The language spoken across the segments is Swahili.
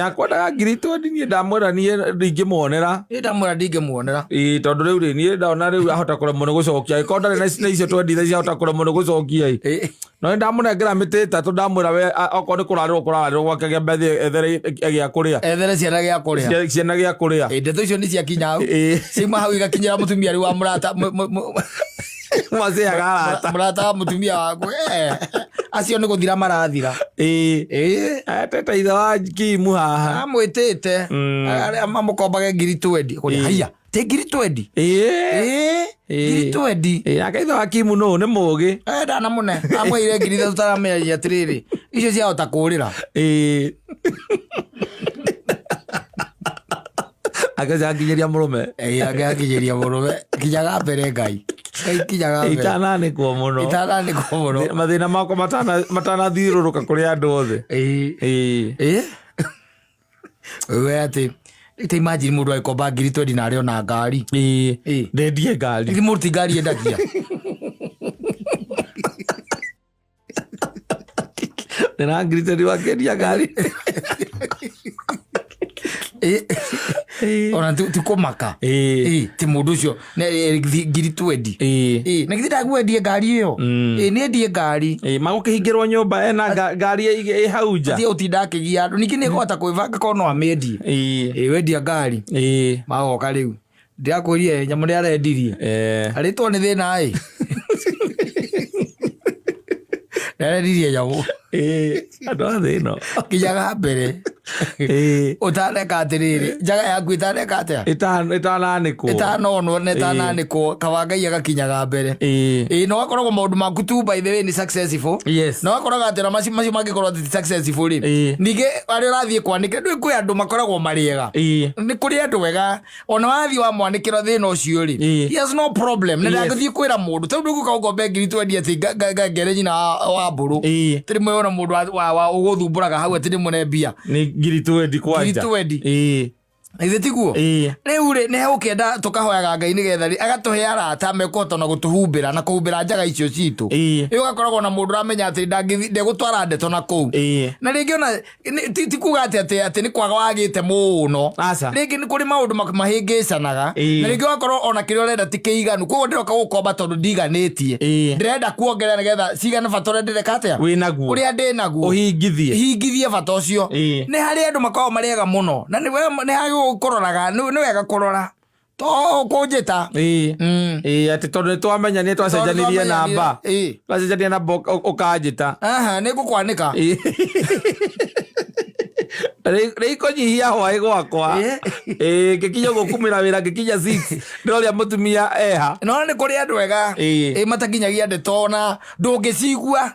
Akwa ngirito ni ndamwera ni ndingimuonera. Ndamwera ndingimuonera. Tondu riu ri ni ndona riu ahota kuremwo ni gucokia. Ikonda na icio twenditha cia hota kuremwo ni gucokia. No ndamũnengera mĩtĩ ĩtatũ ndamwĩra we okorwo nĩ kũrarĩrwo gwake gĩambe ethere gĩa kũrĩa. Ethere ciana gĩa kũrĩa. Ciana gĩa kũrĩa. Ndeto icio nĩ ciakinya hau. Ciuma hau igakinyĩra mũtumia rĩu wa mũrata. Mwase agarata. Mũrata wa mũtumia waku. Acio nĩ gũthira marathira. Teta ithe wa Kimu haha. Amwĩtĩte. Arĩa mamũkombage ngiri 20. Haiya. Te ngiri 20. Ngiri 20. Ake ithe wa Kimu no nĩ mũũgĩ. Ndana mũne. Amwĩire ngiri 3 tutaramenya atĩrĩrĩ. Icio ciahota kũũrĩra. Akaginyĩria mũrũme. Akaginyĩria mũrũme. Kinyaga mbere Ngai. Kinyaga mbere. Itananĩkwo mũno. Itananĩkwo mũno. Mathĩna makwa matanathiũrũrũka kũrĩ andũ othe. We atĩ ita imagine mũndũ agĩkomba ngiri 20 na arĩ ona ngari. Ndendie ngari. Nĩ mũruti ngari endagia. Ndĩna ngiri 20 wakendia ngari. Ona tikũmaka. Ti mũndũ ũcio ngiri 20. Na githĩ ndagwendie ngari ĩyo. Nĩ endie ngari. Magũkĩhingĩrwo nyũmba ena ngari ĩ hau nja. Ti ũtinda akĩgia andũ. Ningĩ nĩ kũhota kwĩbanga korwo no amendie. Wendia ngari. Magoka rĩu. Ndirakũria nyamũ nĩ arendirie. Arĩtwo nĩ thĩna Narendirie nyamũ. Andũ a thĩ ĩno. Kinyaga mbere. Ũtaneka atĩrĩrĩ. Njaga yaku ĩtaneka atĩa? Ĩtananĩkwo. Ĩtanonwo na ĩtananĩkwo. Kawangai agakinyaga mbere. No akoragwo maũndũ maku tu by the way ni successful. No akoraga atĩ na macio mangĩkorwo atĩ successful rĩ. Ningĩ arĩa ũrathiĩ kwanĩkĩra ndũĩ kwĩ andũ makoragwo marĩega. Nĩ kũrĩ andũ wega. Ona wathiĩ wa mwanĩkĩra thĩna ũcio rĩ. He has no problem. Na ndagĩthiĩ kwĩra mũndũ. Tondũ ndũgũka ũkombe ngiri 20 atĩ ngere nyina wa mbũrũ. Tĩrĩ mwĩ ona mũndũ wa ũgũthumbũraga hau atĩ ndĩmũne mbia. Nĩ ngiri 20 kwanja. Ngiri 20. Ithe tiguo. Rĩu rĩ nĩ ũkĩenda tũkahoyaga Ngai nĩgetha agatũhe arata mekũhota na gũtũhumbĩra na kũhumbĩra njaga icio citũ. Ũgakoragwo na mũndũ uramenya atĩ ndegũtwara ndeto na kũu. Na rĩngĩ ona ti kuga atĩ nĩ kwaga wagĩte mũno. Rĩngĩ nĩ kũrĩ maũndũ mahĩngĩcanaga. Na rĩngĩ ũgakorwo ona kĩrĩa ũrenda ti kĩiganu. Koguo ndĩroka gũkomba tondũ ndiganĩtie. Ndĩrenda kuongerera nĩgetha cigane bata ũrĩa ndĩreka atĩa. Ũrĩa ndĩ naguo. Ũhingithie bata ũcio. Nĩ harĩ andũ makoragwo marĩega mũno. Na nĩ kũroraga nĩ wega kũrora to kũnjĩta atĩ tondũ nĩtwamenya nĩ twacenjanirie namba twacenjania namba ũkanjĩta nĩ ngũkwanĩka rĩikũnyihia hwaĩ gwakwa ngĩkinya gũkumĩra wĩra ngĩkinya 6 ndĩroria mũtumia eha no nĩ kũrĩ andũ ega matakinyagia ndeto na ndũngĩcigua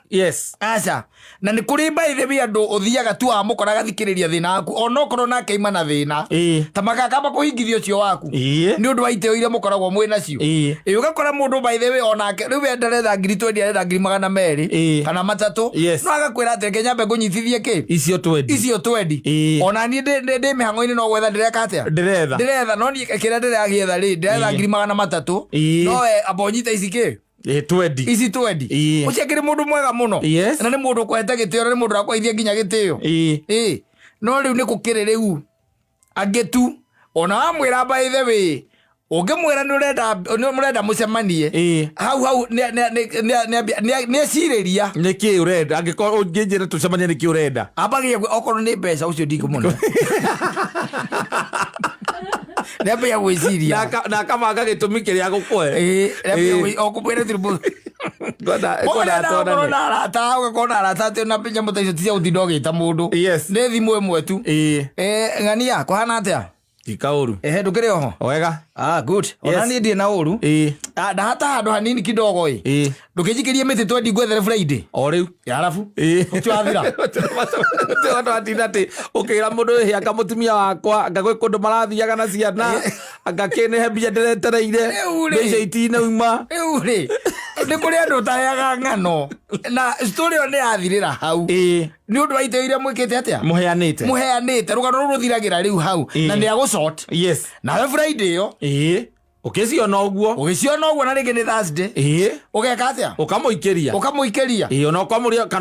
aca na nĩ kũrĩ mbaithĩ andũ ũthiaga tu amũkora gathikĩrĩria thĩna waku ona okorwo nake ima na thĩna ta magakamba kũhingithia ũcio waku nĩ ũndũ wa iteo iria mũkoragwo mwĩ nacio ũgakora mũndũ mbaithĩ onake rĩu enderetha ngiri 20 arenda ngiri 200 kana 3 no agakwĩra atĩ nyambe ngũnyitithie kĩ icio 20 ona niĩ ndĩ mĩhang'o-inĩ no gwetha ndĩreka atĩa ndĩretha no niĩ kĩrĩa ndĩragĩetha rĩ ndĩretha ngiri 300 no abonyita ici kĩ 20 ici 20 ucio kĩrĩ mũndũ mwega mũno na nĩ mũndũ ũkwete gĩtĩo na nĩ mũndũ ũrakũheithia nginya gĩtĩo no rĩu nĩ gũkĩrĩ rĩu angĩ tu ona wamwĩra by the way ũngĩmwĩra nĩ mũrenda mũcemanie hau nĩ ecirĩria nĩkĩ ũrenda angĩkorwo ũngĩnjĩra tũcemanie nĩkĩ ũrenda ambagia okorwo nĩ mbeca ũcio ndingĩmũna nĩambia gwĩciria na akamanga gĩtũmi kĩrĩa gũkũhe okũmwĩra tũrĩ ũgakorwo na arata atĩ na nyamũ ta icio ti cia gũtinda ũgĩta mũndũ nĩ thimũ ĩmwe tu ng'ania kũhana atĩa tika ũru ndũkĩrĩ oho wega good ona niĩ ndĩ na ũru ndahata handũ hanini kidogo ndũkĩnjikĩrie mĩtĩ twendi ngwethere Friday o rĩu arabu twathira atinda atĩ ũkĩra mũndũ hĩanga mũtumia wakwa anga gwĩ kũndũ marathiaga na ciana anga kĩnĩhe mbia ndĩretereire mbeca itinauma rĩu rĩ nĩ kũrĩ andũ ũtaheaga ng'ano na story ĩyo nĩ yathirĩra hau nĩ ũndũ wa iteo iria mwĩkĩte atĩa mũheanĩte rũgano rũrũ rũthiragĩra rĩu hau na nĩ agũcot nawe Friday ĩyo Ukiciona uguo na ringi ni Thursday ugeka atia ukamuikeria ona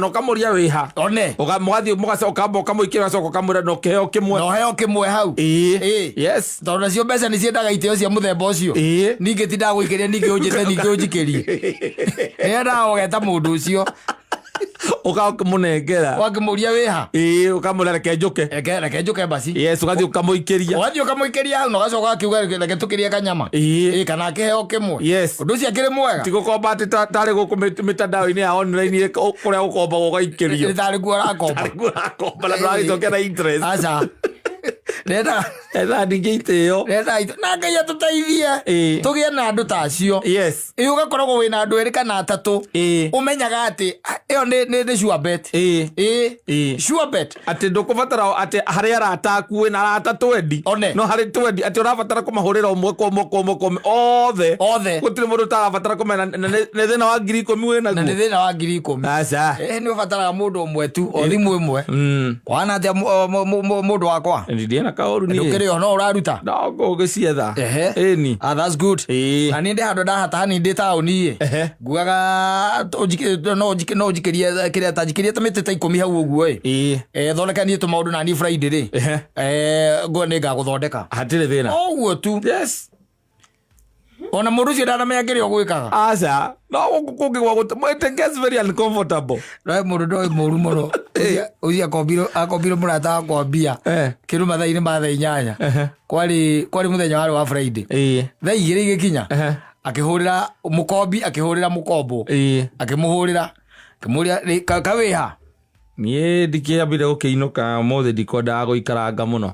ukamuria wiha one ukamwathi ukamuikeria so ukamura no keheo kimwe hau yes tondu cio mbeca ni ciendaga itio cia muthemba ucio ningi ti ndaguikeria ningi unjite ningi unjikerie era ugeta mundu ucio ukamunengera wakimuria wiha ukamura reke njuke basi yes ugathi ukamuikeria hau no gacoka akiuga reke tukirie kanyama kana keheo kimwe yes undu cio akiri mwega tigukomba ati tari guku mitandao-ini ya online kuria ukomba ugaikirio tari guo rakomba na ndagicokea na interest aca nenda ndingĩitĩo na Ngai atũteithie tũgĩe na andũ ta acio ũgakoragwo wĩna andũ erĩ kana atatũ ũmenyaga atĩ ĩyo nĩ sure bet sure bet atĩ ndũkũbatara atĩ harĩ arata aku wĩna arata 20 no harĩ 20 atĩ ũrabatara kũmahũrĩra ũmwe othe gũtirĩ mũndũ ũtarabatara kũmena nĩ thĩna wa 10,000 wĩnaguo na nĩ thĩna wa 10,000 aca nĩ ũbataraga mũndũ ũmwe tu o thimũ ĩmwe wana atĩa mũndũ wakwa ndiena kaoru ni ndukiri no uraruta no ngũgĩcietha ni that's good na ni ndi handu ndahata ni ndi tauni nguaga no njikerie kiria ta njikerie ta mite ta 10 hau uguo thondekanie tu maundu na ni Friday ri ngo ni ngaguthondeka hatirĩ thĩna oguo tu yes ona mũndũ ũcio ndanamenya kĩrĩa ũgwĩkaga aca no kũngĩgwa mwĩte gets very uncomfortable no mũndũ ndoĩ mũru mũno ũcio akombirwo mũrata wakwa mbia kĩrũ mathaa-inĩ ma thaa 8 kwarĩ mũthenya warĩ wa Friday thaa 2 igĩkinya akĩhũrĩra mũkombi akĩhũrĩra mũkombo akĩmũhũrĩra akĩmũria kawĩha niĩ ndikĩambire gũkĩinũka ũmũthĩ ndikwendaga gũikaranga mũno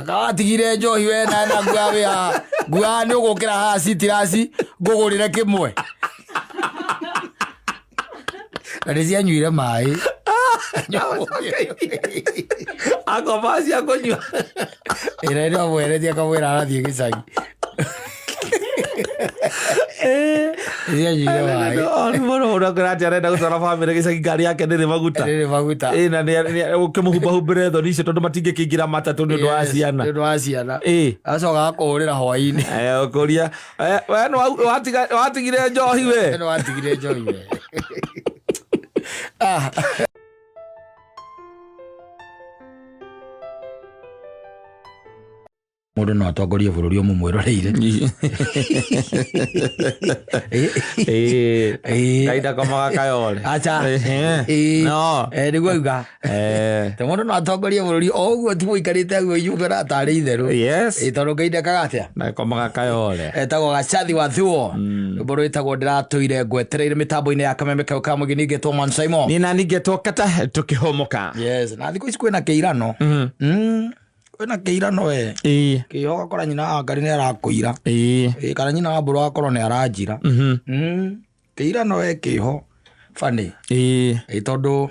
kawatigire njohi we na nguaga nĩ ũgũkĩra haha citirasi ngũgũrĩre kĩmwe na nĩ cianyuire maĩ akomba cia kũnyua ĩra nĩ amweretie akamwĩra arathiĩ gĩcagi arenda gũtwara bamĩrĩ gĩcagi ngari yake ndĩrĩ maguta na ũkĩmũhumbahumbĩre thoni icio tondũ matingĩkĩingĩra matatũ nĩ ũndũ wa ciana acoka akũhũrĩra hwaĩ-inĩ ũkũria watigire njohi we mũndũ no atongorie bũrũri ũmwe mwĩroreire kaida komaga kayole acha no nĩguo uga te mũndũ no atongorie bũrũri o ũguo tu mũikarĩte guo yugera tarĩ itherũ tondũ Ngai kagatia na komaga kayole etagwo Gacathi wa Thuo rwĩmbo rwĩtagwo ndĩratũire ngwetereire mĩtambo-inĩ ya kameme kau ka mũgeni ngetwo Man Simon ni nani ngetwo kata tũkĩhomoka na thikũ ici kwĩna kĩirano kwĩna kĩirano we kĩho gakora nyina wa Ngarĩ nĩ arakũira kana nyina wa Mbũrũ agakorwo nĩ aranjira kĩirano we kĩho bani tondũ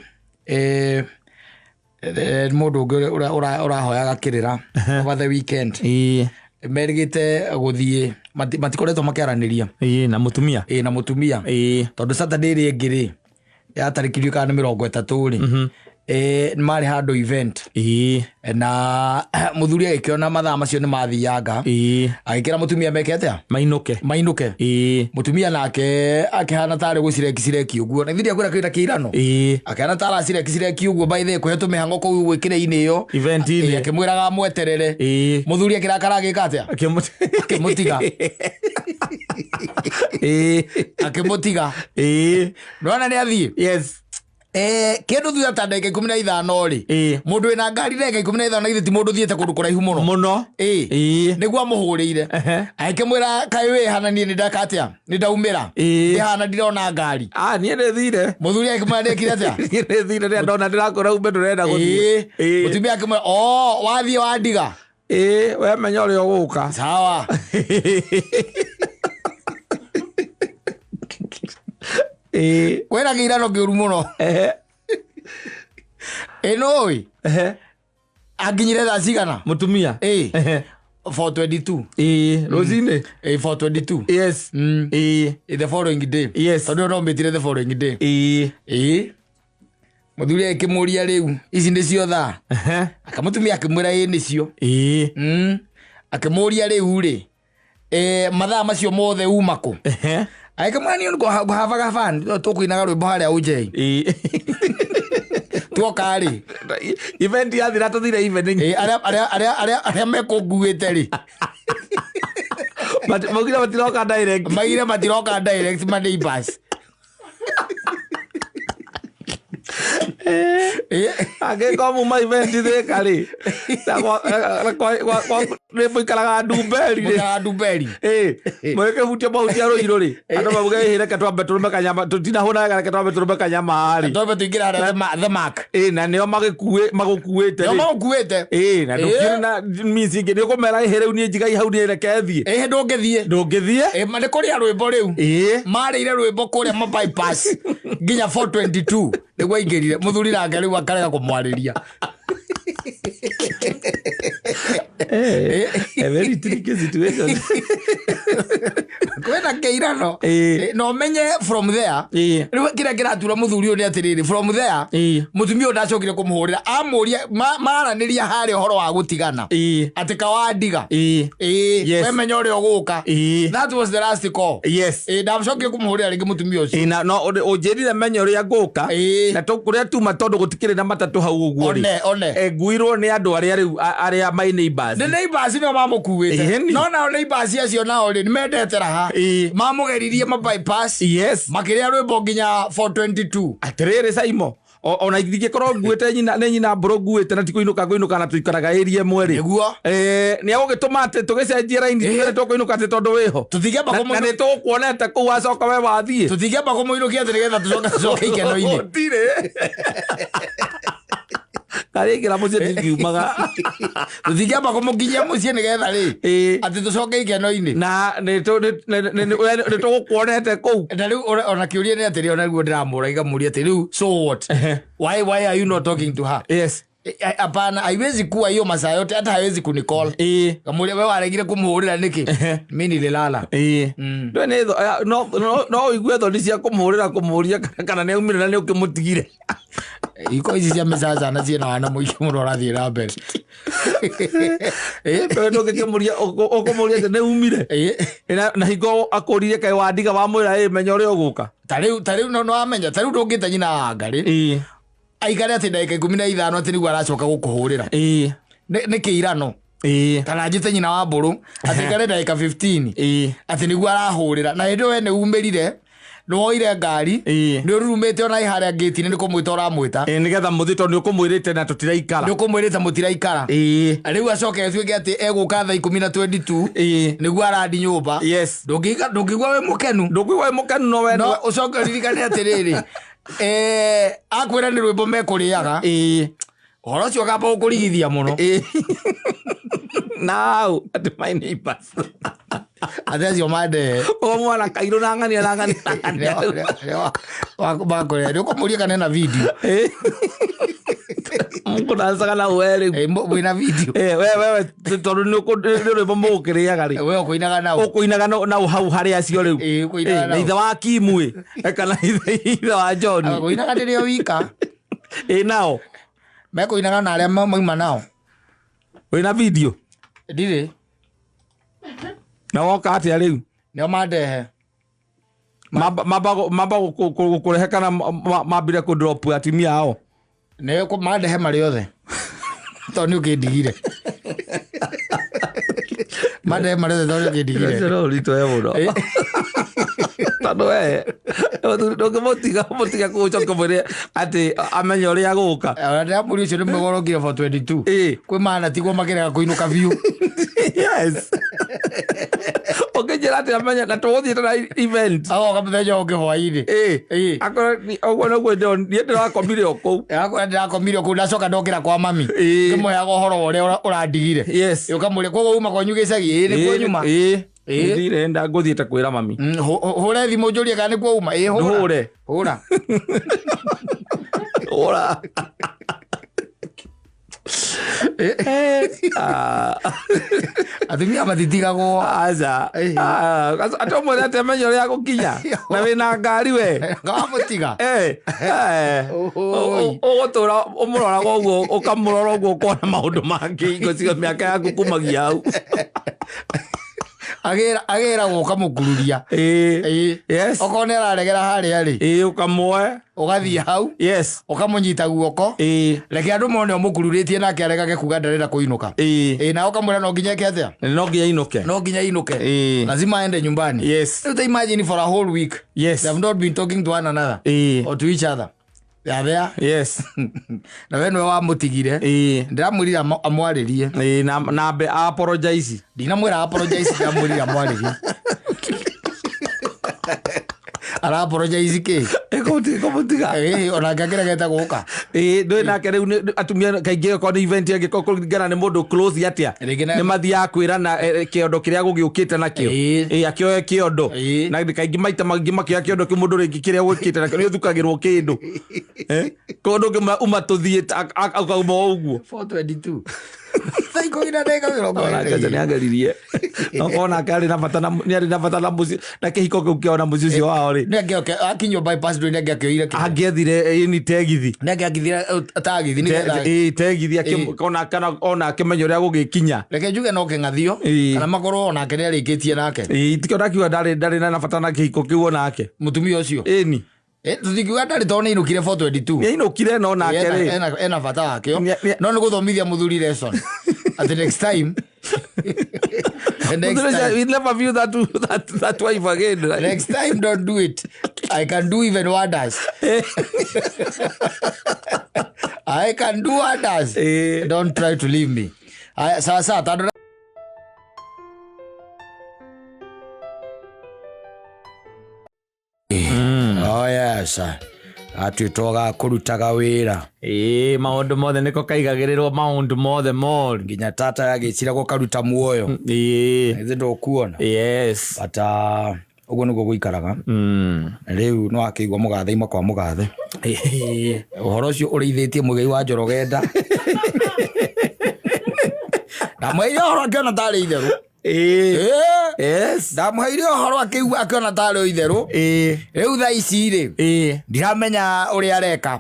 mũndũ ũngĩ ũrahoyaga kĩrĩra over the weekend merigĩte gũthiĩ matikoretwo makĩaranĩria na mũtumia tondũ Saturday ĩrĩ ĩngĩ ya tarĩki kana nĩ 30 rĩ marĩ handũ event na mũthuri agĩkĩona mathaa macio nĩ mathianga agĩkĩra mũtumia meke atĩa mainũke mũtumia nake akĩhana tarĩ gũcireki ũguo na ithiĩ akwĩra kwĩna kĩirano akĩhana tarĩ acireki ũguo by the way kũhetwo mĩhango kũu gwĩkĩra-inĩ ĩyo event-inĩ akĩmwĩraga mweterere mũthuri akĩrakara agĩka atĩa akĩmũtiga nona nĩ athiĩ kĩndũ thutha ta ndagĩka 15 rĩ mũndũ wĩna ngari ndagĩka 15 na ithe ti mũndũ thiĩte kũndũ kũraihu mũno nĩguo amũhũrĩire akĩmwĩra kaĩ wĩhana niĩ nĩndaka atĩa nĩndaumĩra ndĩhana ndirona ngari niĩ nĩthire mũthuri akĩmwĩra ndĩkire atĩa niĩ nĩthire rĩa ndona ndĩrakũra ume ndũrenda gũthiĩ mũtumia akĩmwĩra wathiĩ wandiga we menya ũrĩa ũgũka sawa kwĩna kĩirano kĩũru mũno nũĩ anginyire thaa cigana mũtumia 422 rũcinĩ 422 yes the following day tondũ no mbĩtire the following day mũthuri akĩmũria rĩu ici nĩcio thaa akamũtumia akĩmwĩra nĩcio akĩmũria rĩu rĩ mathaa macio mothe uma ku aika mani on go have a fan to kuinaga rwimbo haria ujei tuokari event ya thira tuthire evening aria mekunguite ri magira matiroka direct ma neighbors age como uma event de kali ko ikaraga Dumberi mweke hutia bautia ro ri ando babuga hire katwa betul makanyama tutina hona ga katwa betul makanyama ari ndo tugira the mark na nio magukuite na ndukire na music ni ko mera here uni njigai hau ni reke thie ndungithie mane kuri rwimbo riu marire rwimbo kuria ma bypass nginya 422 niguo ingirire muthuri nake riu akarega kumwariria a very tricky situation kwena keirano no menye from there riu kira kiratura muthuri uyu ni atiriri from there mutumia ndacokire kumuhurira amuria maraniria hari horo wa gutigana ati kawandiga we menye uri oguka that was the last call ndacokire kumuhurira ringi mutumia ucio no ujirire menye uri aguka na kuria tuma tondu gutikire na matatu hau uguo ri nguirwo ni andu aria my neighbors the neighbors no mamukuite no na neighbors acio nao ri nimendete raha mamugeririe ma bypass makiria rwimbo nginya 422 atiriri saimo ona ithige korwo nguite nyina bro nguite na tikuinuka na tuikaraga area mweri niguo ni agugituma ati tugicenjia raini tugere tukuinuka ati tondu wiho tuthige bakomo na nitukuonete ku acoka we wathie tuthige bakomo inukia ati nigetha tucoke ikeno-ini tire karigira mucie ndiumaga tuthige bakomo nginya mucie nigetha ri ati tucoke ikeno-ini na nitukuonete ku na riu ona kiuria ni ati ona guo ndiramura igamuria ati riu so what why are you not talking to her apana haiwezi kuwa hiyo masaa yote hata haiwezi kunicall kamuria wewe aregire kumuhurira niki mimi nililala no igwe thoni cia kumuhurira kumuria kana ne umire na ne ukimutigire iko hizi cia mesaza na cia na muiki muno rathie na mbere no kimuria okumuria ne umire na higo akorire kai wandiga wa mwira menya uri uguka tariu no amenya tariu ndungite nyina ngari aikare ati ndagika 15 ati niguo aracoka gukuhurira ni kiirano taranjite nyina wa mburu ati ngare ndagika 15 ati niguo arahurira na hindu we ni umirire no ire ngari ni urumite ona iharia gate ni kumwita uramwita nigetha muthito ni ukumwirite na tutiraikara ni ukumwirite mutiraikara riu acoke tuige ati eguka thaa 10:22 niguo arandi nyumba ndungigwa we mukenu no we no ucoke ririkane ati riri akwira ni rwimbo mekuriaga horo cio kamba ukurigithia muno now at my neighbors athecio mande mwana kairo na ngani bakore ndio kumuria kana na video mko dansa na wewe mwina video wewe tondu ni rwimbo mukiriaga ri wewe kuinaga na hau haria cio riu kuinaga ithe wa Kimwe kana ithe wa John kuinaga ndio wika nao mekuinaga na aria maima nao wina video ndire na woka atia riu nio mandehe mamba kurehe kana mambire ku drop atimia ao ne ko mandehe mari othe to ni ukindigire mandehe mari othe to ni ukindigire no rito emuno tando ndoke motiga kucoka mwire ati amenya uri aguka ara muri ucio ni mwegorokire for 22 kwi mana tigwo makirega kuinuka biu okejera ati amenya na tuthite na event kamuthenya ungi hwaini akora ogwo no gwe ndi ndirakomire oku ndirakomire oku ndacoka ndokira kwa mami ngimweaga uhoro uria urandigire ukamwire koguo uma kwanyu gicagi ni kwa nyuma ndire nda nguthiite kwira mami hure thimu njurie kana ni kwa uma hura atumia matitigago aza atomwe ate menyo ya gukinya na wina ngari we ngawamutiga ogotura umurora goguo ukamurora goguo kona maundu mangi ngo ciga miaka yaku kumagia au agera goka mukururia yes okone araregera haria ri ukamoe ugathie hau yes ukamunyita guoko reke andu mone mukururitie nake aregage kuga ndarenda kuinuka na ukamwira no nginya ke atia no nginya inuke lazima aende nyumbani yes you imagine for a whole week yes they have not been talking to one another or to each other there yes na we no wa mutigire ndiramwirira amwaririe na be apologize ndinamwira apologize ndiramwirira amwaririe ara apologize ke komutiga ona ngakirageta guka ndo nake riu atumia kaingi ko ni event yake ko ngana ni mundu close atia ni mathia kwira na kiondo kiria gugiukite nakio akioe kiondo na kaingi maita mangi makio kiondo ki mundu ringi kiria gukite nakio ni thukagirwo kindu kondo umatuthie akauma uguo 422 Saiko ina ndeka mirongo ĩrĩ nĩ angeririe ona kari na bata nĩ ari na bata na muzi na kihiko kĩu kĩona muzi ũcio wao rĩ nĩ angĩoke akinyo bypass ndũ nĩ angĩoire kĩ angĩethire ni tegithi nĩ angĩthire tagithi nĩ tegithi akĩona kana ona akĩmenya ũrĩa gũgĩkinya reke njuge no kĩng'athio kana makorwo ona kĩrĩa arĩkĩtie nake tikĩona kiuga ndarĩ na bata na kihiko kĩu onake mũtumia ũcio ĩni tuthikiuga ndarĩ tondũ nĩinũkire 422 nĩinũkire no nake rĩ ena bata wakĩo no nĩ gũthomithia mũthuri lesson at the next time we never view that wife again next time don't do it I can do even wonders I can do wonders don't try to leave me sasa tando oh yes atwitoga kurutaga wira maundu mothe niko kaigagirirwo maundu mothe mori nginya tata yagicira gukaruta muoyo ithe ndokuona yes bata uguo niguo guikaraga riu no akigwa mugathe ima kwa mugathe uhoro ucio urithitie mugai wa Njorogenda na mwaire uhoro akiona tari itheru yes ndamuheire uhoro akiigua akiona tari itheru riu thaa ici ri ndiramenya uria areka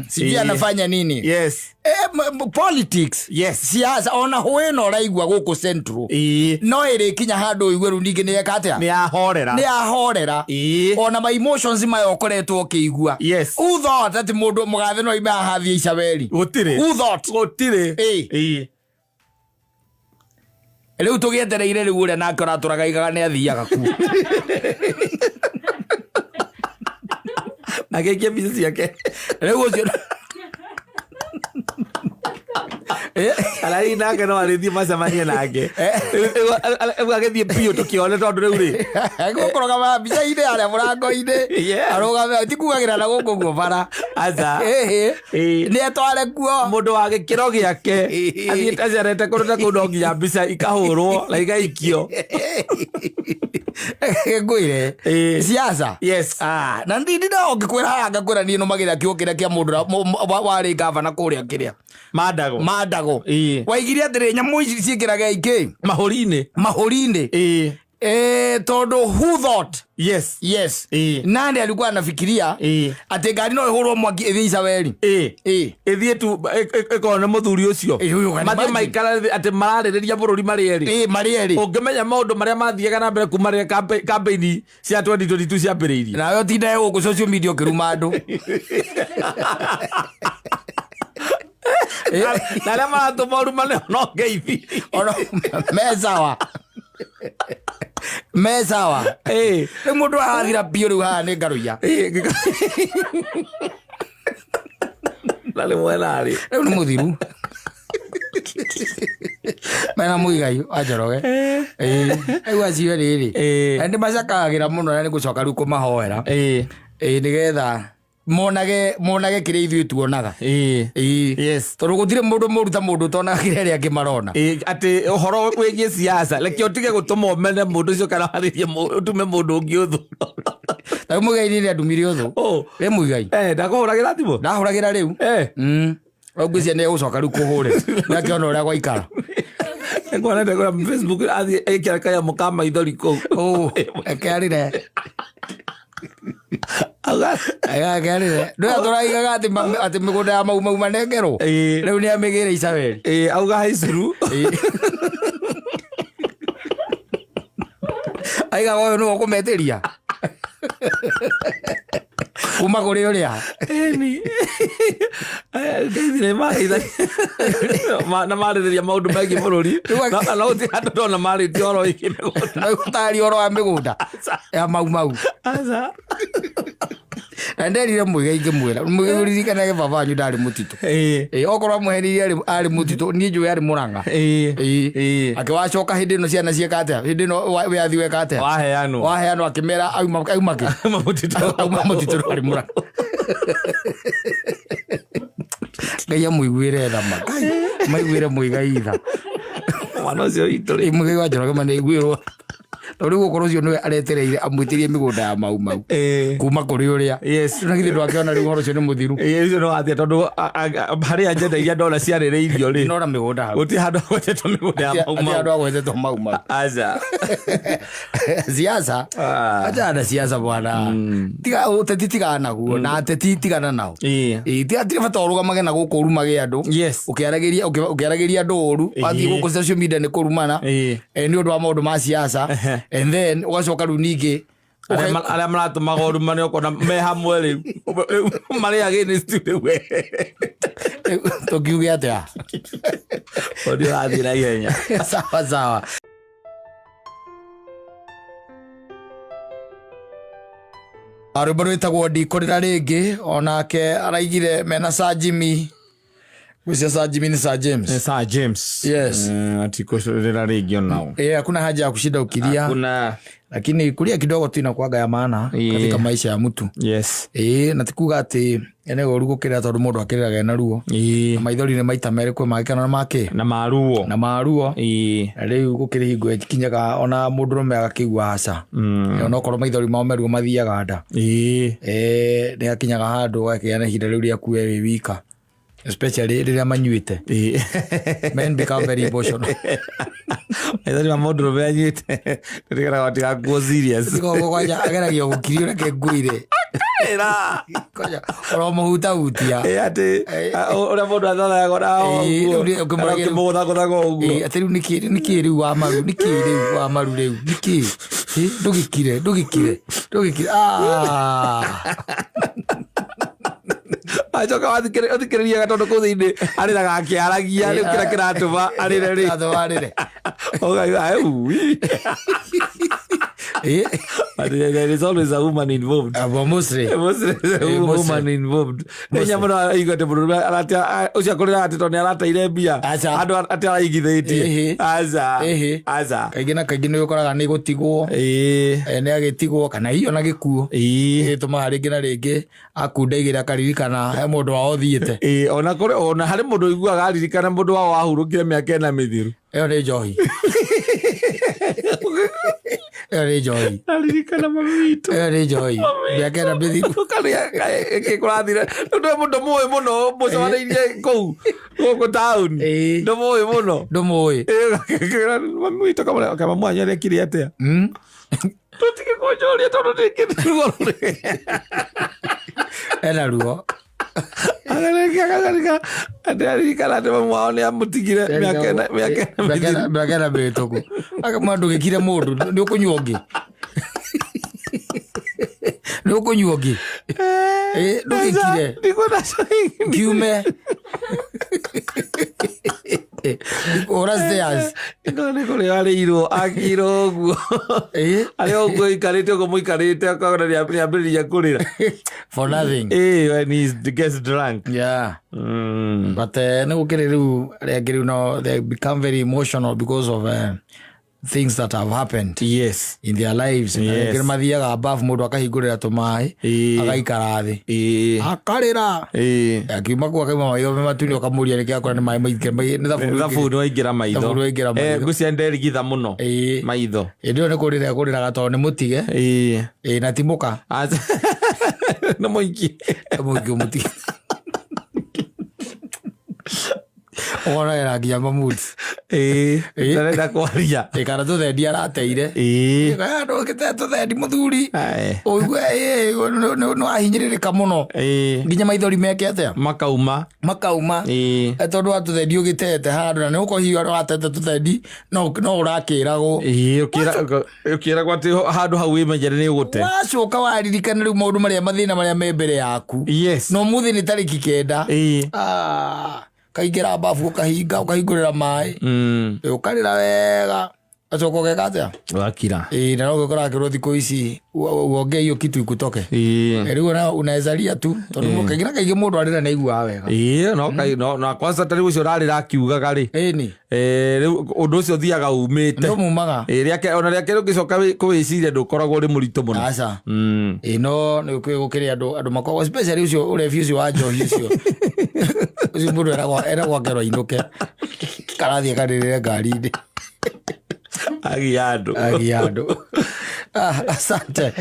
sijui anafanya nini yes politics yes siasa ona hueno raigua guku central no irikinya handu igwe ru ningi ni ekatia ni ahorera ona my emotions mayokoretwo kiigua yes who thought that mundu mugathe no iba hathia icaberi gutire who thought gutire riu tugietereire riu uria nake uraturaga igaga ni athiaga ku agekia bici ciake riu ucio alai nake no arithie macemanie nake agethie pio tukione tondu riu ri gukoroga mabica-inĩ aria mũrango-inĩ arũgame tikugagira na gũkũ guo bara aza nĩ etware kuo mũndũ wa gĩkĩro gĩake athiĩte acerete kũndũ kũu no nginya mbica ikahũrwo na igaikio ngwĩre siasa yes na ndindi no ngĩkwĩra haya ngakwĩra niĩ nũmagĩra kiugo kĩrĩa kĩa mũndũ warĩ gavana kũrĩa kĩrĩa Mandago waigire atĩrĩ nyamũ ici ciĩkĩraga iki mahũri-inĩ tondu who thought yes nani alikuwa anafikiria ati ngari no ihurwo mwaki ithii Icaberi ithie tu ikone muthuri ucio mathie maikara ati mararĩrĩria bururi marĩ ungimenya maundu maria mathiaga na mbere kuma rĩrĩa campaign cia 2022 ciambĩrĩirie nayo tinda gũkũ social media ukiruma andu na rĩa maratũma ũrumane no ngeithi mesawa rĩu mũndũ arathira piũ rĩu haha nĩ ngarũia na rĩ mwena rĩ rĩu nĩ mũthiru mena Muigai wa Njoroge rĩu acio rĩrĩ nĩ macakagĩra mũno na nĩ gũcoka rĩu kũmahoera nĩgetha monage kĩrĩa ithuĩ tuonaga yes tondũ gũtirĩ mũndũ mũruta mũndũ tonaga kĩrĩa rĩa kĩmarona atĩ ũhoro wĩgiĩ siasa reke ũtige gũtũma ũmene mũndũ ũcio kana warĩrie ũtume mũndũ ũngĩ ũthũ na Muigai nĩ ndumire ũthũ we Muigai ndakũhũragĩra thimũ ndahũragĩra rĩu ngwĩcia nĩ gũcoka rĩu kũhũre nakĩona ũrĩa gwaikara ngwanete kũrĩa Facebook athiĩ ĩkĩra kanyamũ ka maithori kũu ekerire agakerire ndio tũraigaga atĩ mĩgũnda ya mau manengerwo rĩu nĩ amĩgĩre Icaberi auga haicuru aiga oyo no kumeteria kuma kuri uria ni ngai maitha na marĩrĩria maũndũ megiĩ bũrũri na ũti handũ ndona marĩtie oro wĩgiĩ mĩgũnda na gũtarĩ oro wa mĩgũnda ya mau na nderire mũiga ingĩmwĩra mũririkanaga baba wanyu ndarĩ mũtitũ okorwo amũhenirie arĩ mũtitũ niĩ njũĩ arĩ Mũrang'a akĩwacoka hĩndĩ ĩno ciana cieka atĩa hĩndĩ ĩno wĩathi weka atĩa waheanwo akĩmera auma mũtitũ arĩ Mũrang'a Ngai amũiguĩre tha maiguĩre mũiga itha mwana ũcio witũ rĩ mũiga wa Njoroge manĩiguĩrwo rĩu gũkorwo ũcio nĩwe aretereire amwĩtĩrie mĩgũnda ya mau kuma kũrĩ ũrĩa na githĩ ndwakĩona rĩu ũhoro ũcio nĩ mũthiru ũcio nĩ wathia tondũ harĩa njenda iria ndona ciarĩrĩirio rĩ nora mĩgũnda hau gũtirĩ handũ agwetetwo mĩgũnda ya handũ agwetetwo mau aca siasa acha na siasa bwana tiga ũteti tigana naguo na ateti tigana nao tiga bata ũrũgamage na gũkũ ũrumage andũ ũkĩaragĩria andũ ũru wathiĩ gũkũ social media nĩ kũrumana nĩ ũndũ wa maũndũ ma siasa and then ũgacoka rĩu ningĩ arĩa maratũmaga ũrumane ũkona me hamwe rĩu marĩ against rĩu tũkiuge atĩa ũndũ ũrathiĩ na ihenya sawa rwĩmbo rwĩtagwo ndikũrĩra rĩngĩ onake araigire mena Sir Jimmy gwĩcia Sir Jimmy ni Sir James Sir James yes atikũrĩra rĩngĩ onao hakuna haja ya kushinda ukilia hakuna lakini kulia kidogo tu inakuaga ya maana katika maisha ya mtu yes na tikuga ati ene goru gukira tondu mundu akiriraga na ruo maithori ni maita mere kwa magikana na make na maruo riu gukiri hingo ekinyaga ona mundu rume agakigwa haca ona okorwo maithori mao meruo mathiaga nda ni akinyaga handu gakiana ihinda riu ria kuwe wi wika especially riria manyuite men become very emotional maithori ma mundu rume anyuite ndigera watiga kuo serious kwaja ageragia gukirio reke nguire koja oro muhutia ati ora mundu athara gora ukimugutha uguo ati riu niki riu wa maru riu niki ndugikire achoka wathikĩrĩria gatondu kũu thĩinĩ arĩraga akĩaragia rĩu kĩrĩa kĩratũma arĩre there is always a woman involved. Mostly woman involved. Nenya mũno aigate mũndũ ũcio akũrĩra atĩ tondũ nĩarateire mbia andũ atĩ araigithĩtie aca kaingĩ na kaingĩ nĩũkoraga nĩ gũtigwo nĩ agĩtigwo kana hiyo na gĩkuũ gĩtũmaga rĩngĩ na rĩngĩ akundaigĩra akaririkana he mũndũ wao thiĩte ona harĩ mũndũ ũiguaga aririkana mũndũ wao wahurũkire mĩaka ĩna mĩthiru ĩyo nĩ njohi aririkana mami witũ nĩ njohi mĩaka ĩna mĩthiru kũrathire ndũ mũndũ mũĩ mũno mũcemanĩirie kũu gũkũ taũni ndũmũĩ mũno mami witũ kamamwanya rekire atĩa tũtigĩkũnjũria tondũ ndĩngĩruo ena ruo aririkana atĩ mamu wao nĩ amũtigire mĩaka ĩna mĩhĩtũku akamwĩra ndũgĩkire mũndũ nĩ ũkũnyua ũngĩ ndũgĩkire kiume nĩ kũrĩa arĩirwo akirwo ũguo arĩa ũguo ikarĩte ũguo mũikarĩte akona nĩambĩrĩria kũrĩra for nothing when he gets drunk but nĩ gũkĩrĩ rĩu arĩa angĩ rĩu no they become very emotional because of things that have happened in their lives ngĩrĩ mathiaga above mũndũ akahingũrĩra tũmaĩ agaikara thĩ akarĩra akiuma kuo akaima maitho matune ũkamũria nĩkĩ akora nĩ maĩ maingĩ nĩ thabuni waingĩra maitho ngũcia nderigitha mũno maitho ĩndĩyo nĩ kũrĩra kũrĩraga tondũ nĩ mũtige na timũka nĩ mũingĩ mũtige Ona eragia mamut. Tarenda kwaria. Kana tuthendi arateire. Kana ndũgĩte tuthendi mũthuri. Ũigua no ahinyĩrĩrĩka mũno. Nginya maithori meke atĩa? Makauma. Tondũ wa tuthendi ũgĩtete handũ na nĩ ũkohiwa watete tuthendi no ũrakĩragwo. Ũkĩragwo atĩ handũ hau wĩmenyere nĩ ũgũte. Wacoka waririkana rĩu maũndũ marĩa mathĩna marĩa me mbere yaku. No mũthĩ nĩ tarĩki 9. Kaingĩra babu ũkahinga ũkahingũrĩra maĩ. Ũkarĩra wega. Acoka ũgeka atĩa? Wakira. Na no ũgĩkora kĩrwo thikũ ici uongee hiyo kitu ikutoke. Rĩu unaweza lia tu tondũ kaingĩ mũndũ arĩra nĩ aiguaga wega. Na kwanza tarĩu ũcio ũrarĩra akiugaga rĩ. Rĩu ũndũ ũcio ũthiaga umĩte. Ndio mumaga. Ona rĩake ũngĩcoka kũwĩciria ndũkoragwo ũrĩ mũritũ mũno. Aca. No nĩ gũkĩrĩ andũ makoragwo especially ũcio ũrebi ũcio wa njohi ũcio. Ũcio mũndũ eragwo akerwo ainũke. Karathiĩ karĩrĩre ngari-inĩ. Agiado. Asante.